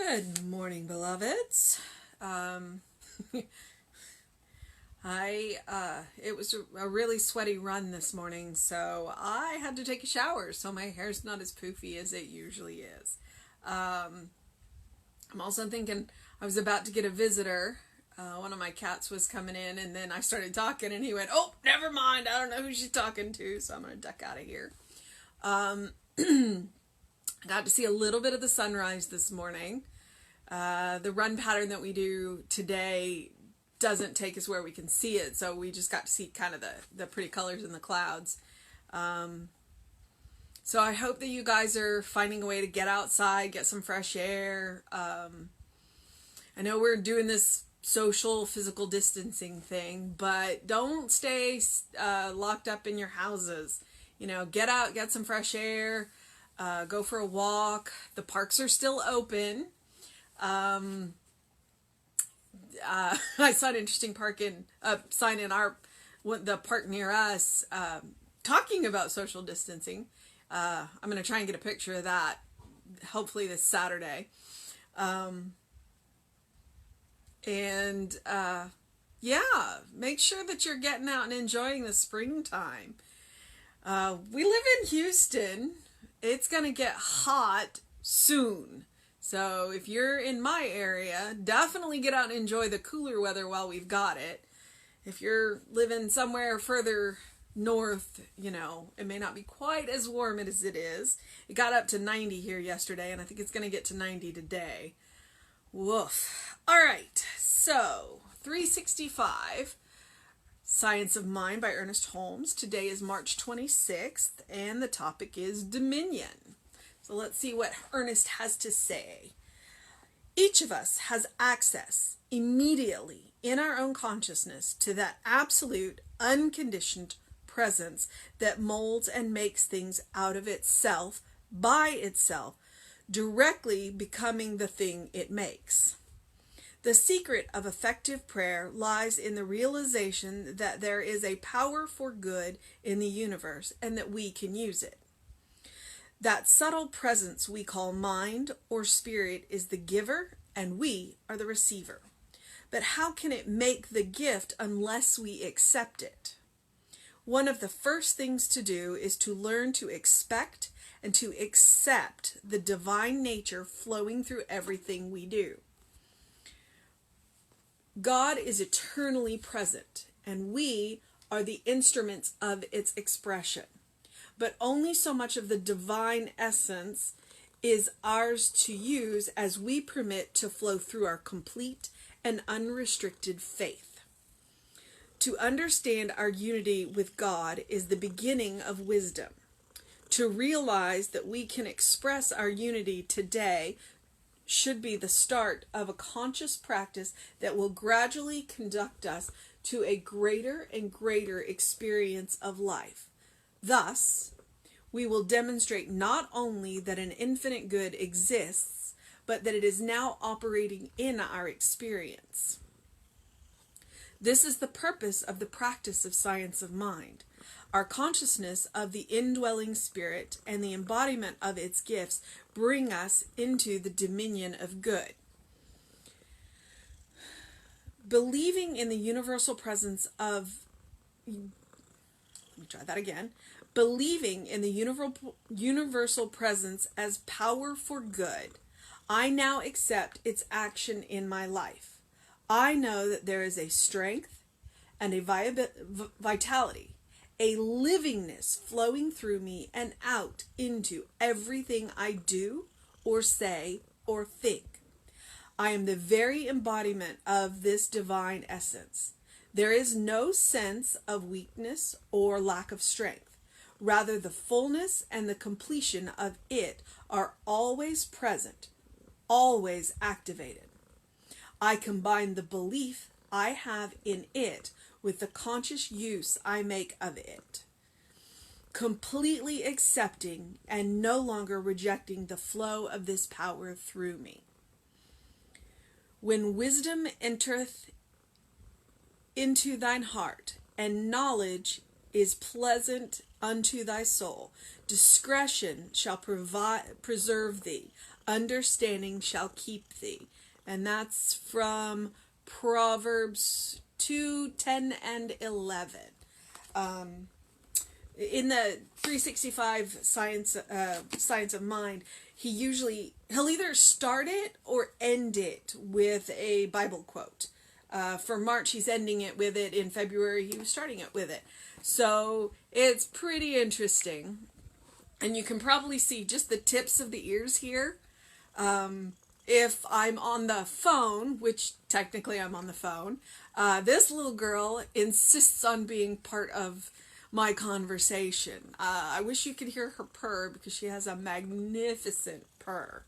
Good morning, beloveds. It was a really sweaty run this morning, so I had to take a shower, so my hair's not as poofy as it usually is. I'm also thinking I was about to get a visitor. One of my cats was coming in, and then I started talking, and he went, "Oh, never mind. I don't know who she's talking to, so I'm going to duck out of here." I got to see a little bit of the sunrise this morning. The run pattern that we do today doesn't take us where we can see it, so we just got to see kind of the pretty colors in the clouds. So I hope that you guys are finding a way to get outside, get some fresh air. I know we're doing this social physical distancing thing, but don't stay locked up in your houses. You know, get out, get some fresh air, go for a walk. The parks are still open. I saw an interesting sign in the park near us, talking about social distancing. I'm going to try and get a picture of that, hopefully this Saturday. Yeah, make sure that you're getting out and enjoying the springtime. We live in Houston. It's going to get hot soon. So if you're in my area, definitely get out and enjoy the cooler weather while we've got it. If you're living somewhere further north, you know, it may not be quite as warm as it is. It got up to 90 here yesterday, and I think it's going to get to 90 today. Woof. All right, so 365, Science of Mind by Ernest Holmes. Today is March 26th, and the topic is dominion. So let's see what Ernest has to say. Each of us has access immediately in our own consciousness to that absolute, unconditioned presence that molds and makes things out of itself, by itself, directly becoming the thing it makes. The secret of effective prayer lies in the realization that there is a power for good in the universe and that we can use it. That subtle presence we call mind or spirit is the giver, and we are the receiver. But how can it make the gift unless we accept it? One of the first things to do is to learn to expect and to accept the divine nature flowing through everything we do. God is eternally present, and we are the instruments of its expression. But only so much of the divine essence is ours to use as we permit to flow through our complete and unrestricted faith. To understand our unity with God is the beginning of wisdom. To realize that we can express our unity today should be the start of a conscious practice that will gradually conduct us to a greater and greater experience of life. Thus, we will demonstrate not only that an infinite good exists, but that it is now operating in our experience. This is the purpose of the practice of science of mind. Our consciousness of the indwelling spirit and the embodiment of its gifts bring us into the dominion of good. Believing in the universal presence of... Let me try that again. Believing in the universal presence as power for good, I now accept its action in my life. I know that there is a strength and a vitality, a livingness flowing through me and out into everything I do or say or think. I am the very embodiment of this divine essence. There is no sense of weakness or lack of strength. Rather, the fullness and the completion of it are always present, always activated. I combine the belief I have in it with the conscious use I make of it, completely accepting and no longer rejecting the flow of this power through me. When wisdom entereth into thine heart, and knowledge is pleasant unto thy soul, discretion shall preserve thee, understanding shall keep thee. And that's from Proverbs 2:10 and 11. In the 365 science of mind, he'll either start it or end it with a Bible quote. For March, he's ending it with it. In February, he was starting it with it. So it's pretty interesting. And you can probably see just the tips of the ears here. If I'm on the phone, which technically I'm on the phone, this little girl insists on being part of my conversation. I wish you could hear her purr because she has a magnificent purr.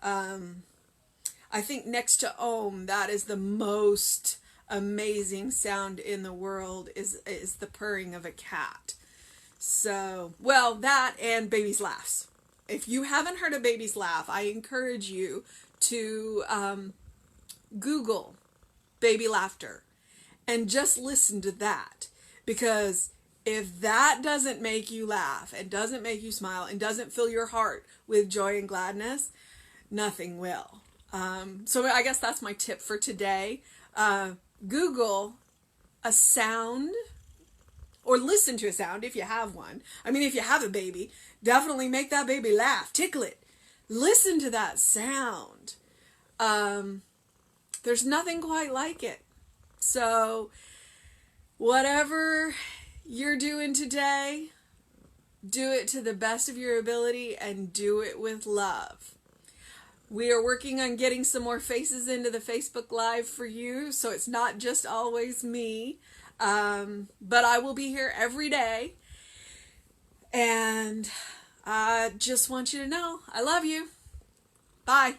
I think next to Om, that is the most amazing sound in the world is the purring of a cat. So, well, that and baby's laughs. If you haven't heard a baby's laugh, I encourage you to Google baby laughter and just listen to that. Because if that doesn't make you laugh and doesn't make you smile and doesn't fill your heart with joy and gladness, nothing will. So I guess that's my tip for today. Google a sound or listen to a sound if you have one. I mean, if you have a baby, definitely make that baby laugh. Tickle it. Listen to that sound. There's nothing quite like it. So whatever you're doing today, do it to the best of your ability and do it with love. We are working on getting some more faces into the Facebook Live for you, so it's not just always me. But I will be here every day. And I just want you to know I love you. Bye.